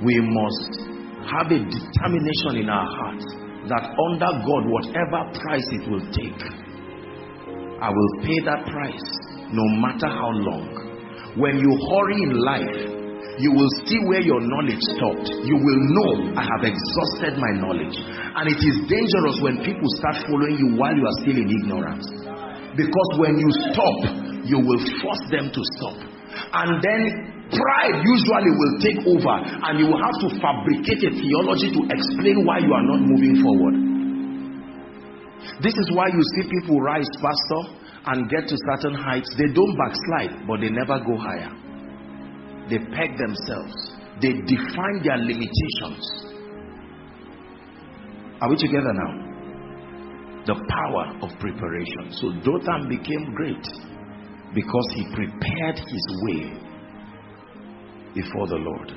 We must have a determination in our hearts that under God, whatever price it will take, I will pay that price no matter how long. When you hurry in life, you will see where your knowledge stopped. You will know, I have exhausted my knowledge. And it is dangerous when people start following you while you are still in ignorance. Because when you stop, you will force them to stop. And then pride usually will take over, and you will have to fabricate a theology to explain why you are not moving forward. This is why you see people rise, pastor, and get to certain heights. They don't backslide, but they never go higher. They peg themselves. They define their limitations. Are we together now? The power of preparation. So Dothan became great because he prepared his way before the Lord.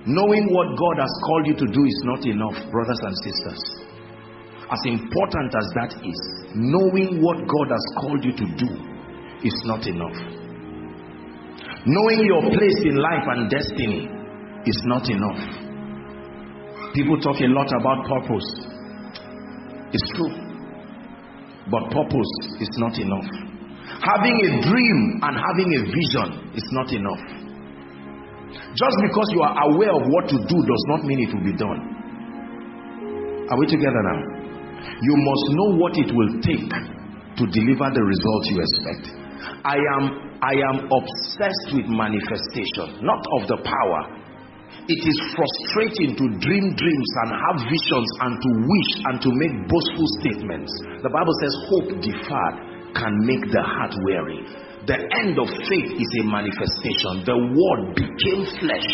Knowing what God has called you to do is not enough, brothers and sisters. As important as that is, knowing what God has called you to do is not enough. Knowing your place in life and destiny is not enough. People talk a lot about purpose. It's true. But purpose is not enough. Having a dream and having a vision is not enough. Just because you are aware of what to do does not mean it will be done. Are we together now? You must know what it will take to deliver the results you expect. I am obsessed with manifestation, not of the power. It is frustrating to dream dreams and have visions and to wish and to make boastful statements. The Bible says hope deferred can make the heart weary. The end of faith is a manifestation. The word became flesh.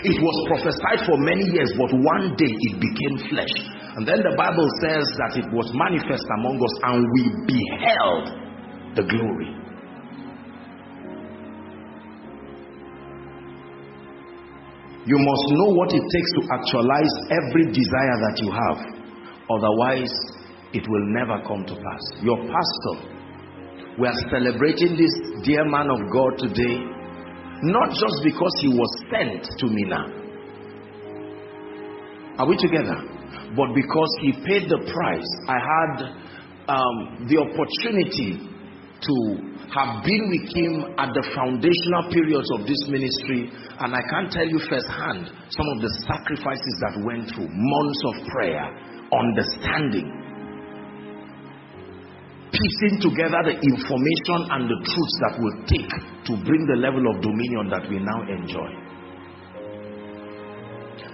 It was prophesied for many years, but one day it became flesh. And then the Bible says that it was manifest among us and we beheld the glory. You must know what it takes to actualize every desire that you have. Otherwise, it will never come to pass. Your pastor, we are celebrating this dear man of God today, not just because he was sent to Mina. Are we together? But because he paid the price. I had the opportunity to have been with him at the foundational periods of this ministry, and I can't tell you firsthand some of the sacrifices that went through, months of prayer, understanding, piecing together the information and the truths that will take to bring the level of dominion that we now enjoy.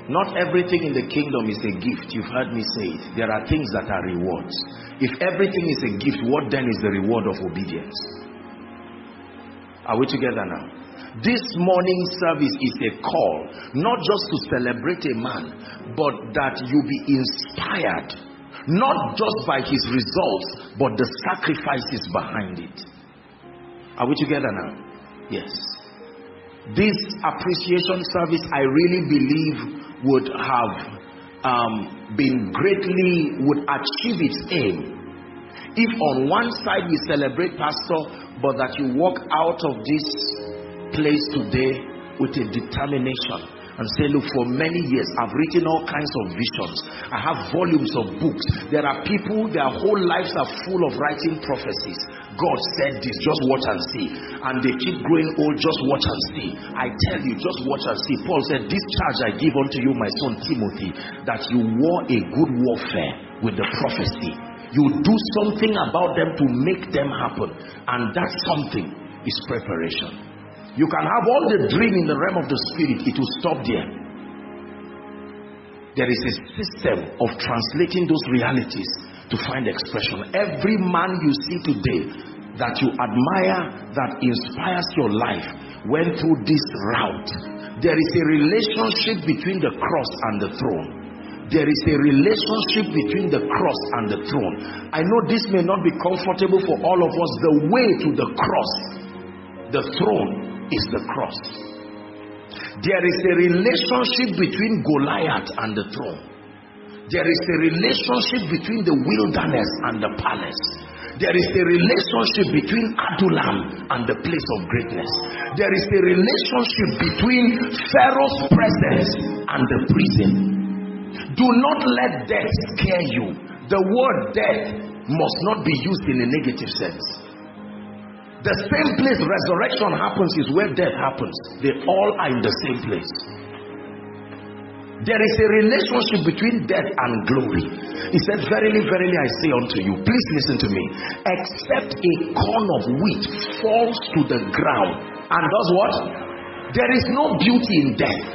Not everything in the kingdom is a gift. You've heard me say it. There are things that are rewards. If everything is a gift, what then is the reward of obedience? Are we together now? This morning service is a call, not just to celebrate a man, but that you be inspired, not just by his results, but the sacrifices behind it. Are we together now? Yes. This appreciation service, I really believe, would have would achieve its aim if on one side we celebrate pastor, but that you walk out of this place today with a determination and say, look, for many years I've written all kinds of visions. I have volumes of books. There are people, their whole lives are full of writing prophecies. God said this, just watch and see. And they keep growing old, just watch and see. I tell you, just watch and see. Paul said, this charge I give unto you, my son Timothy, that you war a good warfare with the prophecy. You do something about them to make them happen. And that something is preparation. You can have all the dream in the realm of the spirit, it will stop there. There is a system of translating those realities to find expression. Every man you see today that you admire, that inspires your life, went through this route. There is a relationship between the cross and the throne. There is a relationship between the cross and the throne. I know this may not be comfortable for all of us. The way to the cross, the throne, is the cross. There is a relationship between Goliath and the throne. There is a relationship between the wilderness and the palace. There is a relationship between Adullam and the place of greatness. There is a relationship between Pharaoh's presence and the prison. Do not let death scare you. The word death must not be used in a negative sense. The same place resurrection happens is where death happens. They all are in the same place. There is a relationship between death and glory. He said, verily, verily, I say unto you, please listen to me, except a corn of wheat falls to the ground and does what? There is no beauty in death.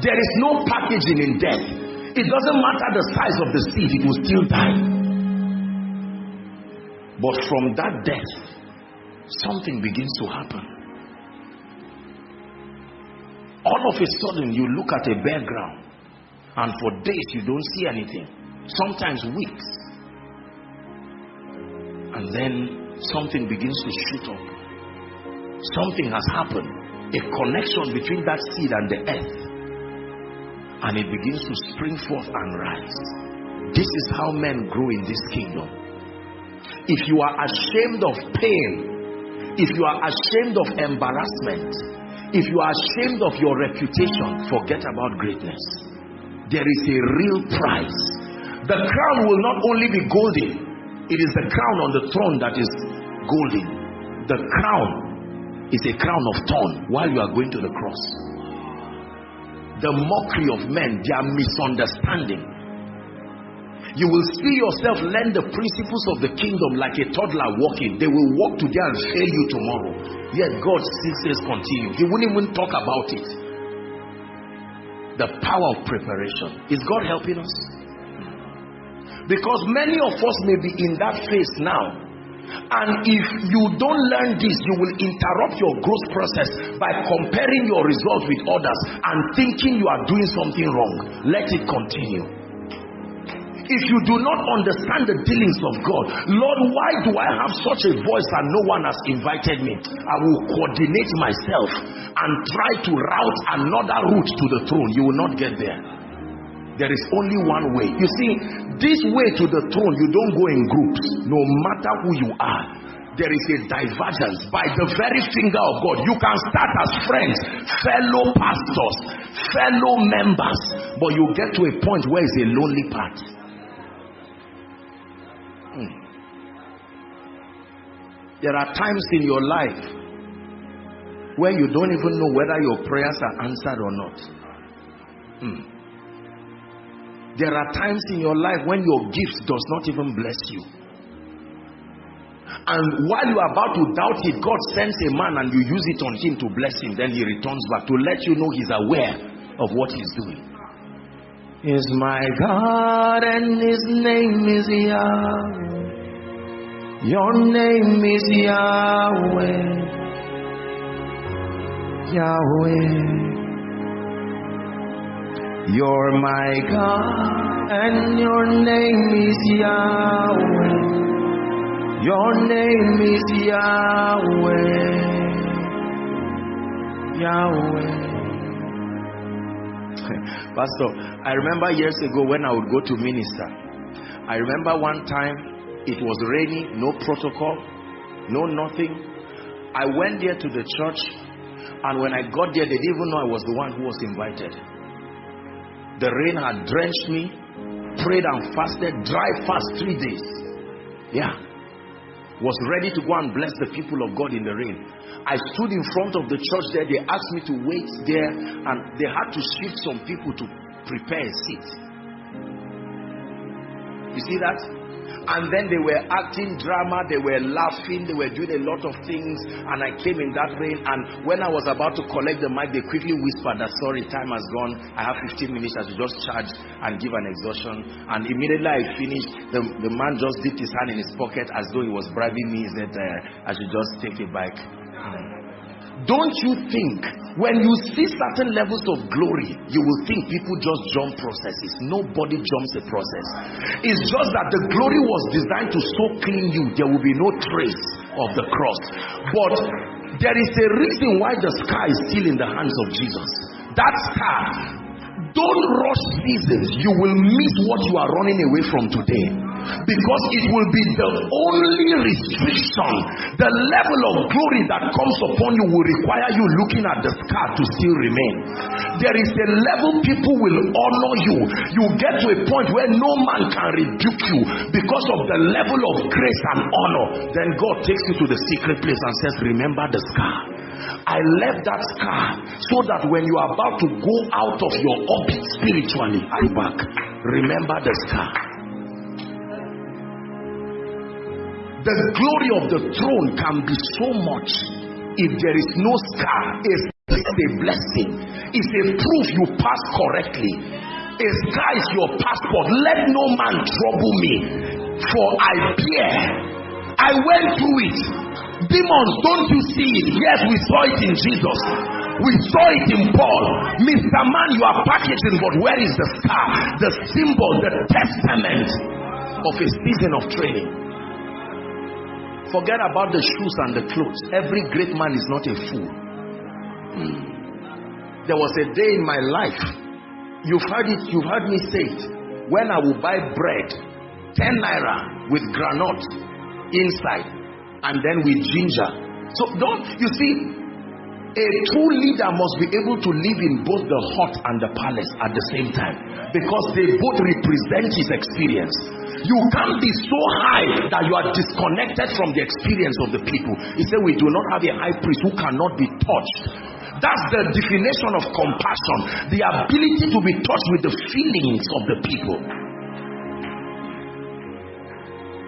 There is no packaging in death. It doesn't matter the size of the seed, it will still die. But from that death, something begins to happen. All of a sudden, you look at a bare ground, and for days you don't see anything. Sometimes weeks. And then something begins to shoot up. Something has happened. A connection between that seed and the earth. And it begins to spring forth and rise. This is how men grow in this kingdom. If you are ashamed of pain, if you are ashamed of embarrassment, if you are ashamed of your reputation, forget about greatness. There is a real price. The crown will not only be golden, it is the crown on the throne that is golden. The crown is a crown of thorn while you are going to the cross. The mockery of men, their misunderstanding. You will see yourself learn the principles of the kingdom like a toddler walking. They will walk today and fail you tomorrow. Yet God still says continue. He wouldn't even talk about it. The power of preparation. Is God helping us? Because many of us may be in that phase now. And if you don't learn this, you will interrupt your growth process by comparing your results with others and thinking you are doing something wrong. Let it continue. If you do not understand the dealings of God, Lord, why do I have such a voice and no one has invited me? I will coordinate myself and try to route another route to the throne. You will not get there. There is only one way. You see, this way to the throne, you don't go in groups. No matter who you are, there is a divergence by the very finger of God. You can start as friends, fellow pastors, fellow members, but you get to a point where it's a lonely path. There are times in your life where you don't even know whether your prayers are answered or not. There are times in your life when your gift does not even bless you. And while you are about to doubt it, God sends a man and you use it on him to bless him. Then he returns back to let you know he's aware of what he's doing. Is my God and his name is Yahweh. Your name is Yahweh. Yahweh. You're my God and your name is Yahweh. Your name is Yahweh. Yahweh. Pastor, I remember years ago when I would go to minister. I remember one time it was rainy, no protocol, no nothing. I went there to the church, and when I got there, they didn't even know I was the one who was invited. The rain had drenched me, prayed and fasted, dry fast 3 days. Yeah. Was ready to go and bless the people of God in the rain. I stood in front of the church there. They asked me to wait there, and they had to shift some people to prepare a seat. You see that? And then they were acting drama, they were laughing, they were doing a lot of things, and I came in that rain, and when I was about to collect the mic, they quickly whispered that, sorry, time has gone, I have 15 minutes, I should just charge and give an exhaustion. And immediately I finished, the man just dipped his hand in his pocket as though he was bribing me. He said, I should just take a bike. Don't you think when you see certain levels of glory, you will think people just jump processes? Nobody jumps a process. It's just that the glory was designed to so clean you, there will be no trace of the cross. But there is a reason why the scar is still in the hands of Jesus. That scar, don't rush seasons. You will miss what you are running away from today. because it will be the only restriction. The level of glory that comes upon you will require you looking at the scar to still remain. There is a level people will honor you. You get to a point where no man can rebuke you because of the level of grace and honor. Then God takes you to the secret place and says, remember the scar. I left that scar so that when you are about to go out of your orbit spiritually, I back. Remember the scar. The glory of the throne can be so much if there is no scar. It's a blessing. It's a proof you pass correctly. A scar is your passport. Let no man trouble me, for I bear. I went through it. Demons, don't you see it? Yes, we saw it in Jesus. We saw it in Paul. Mr. Man, you are packaging, but where is the scar? The symbol, the testament of a season of training. Forget about the shoes and the clothes. Every great man is not a fool. There was a day in my life, you've heard me say it, when I will buy bread, 10 naira with granite inside, and then with ginger. So you see, a true leader must be able to live in both the hut and the palace at the same time, because they both represent his experience. You can't be so high that you are disconnected from the experience of the people. He said, we do not have a high priest who cannot be touched. That's the definition of compassion, the ability to be touched with the feelings of the people.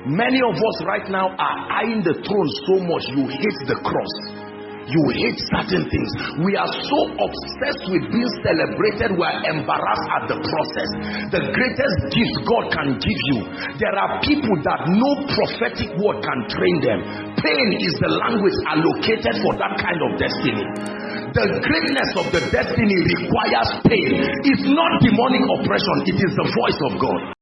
Many of us right now are eyeing the throne so much, you hate the cross. You hate certain things. We are so obsessed with being celebrated, we are embarrassed at the process. The greatest gift God can give you. There are people that no prophetic word can train them. Pain is the language allocated for that kind of destiny. The greatness of the destiny requires pain. It's not demonic oppression, it is the voice of God.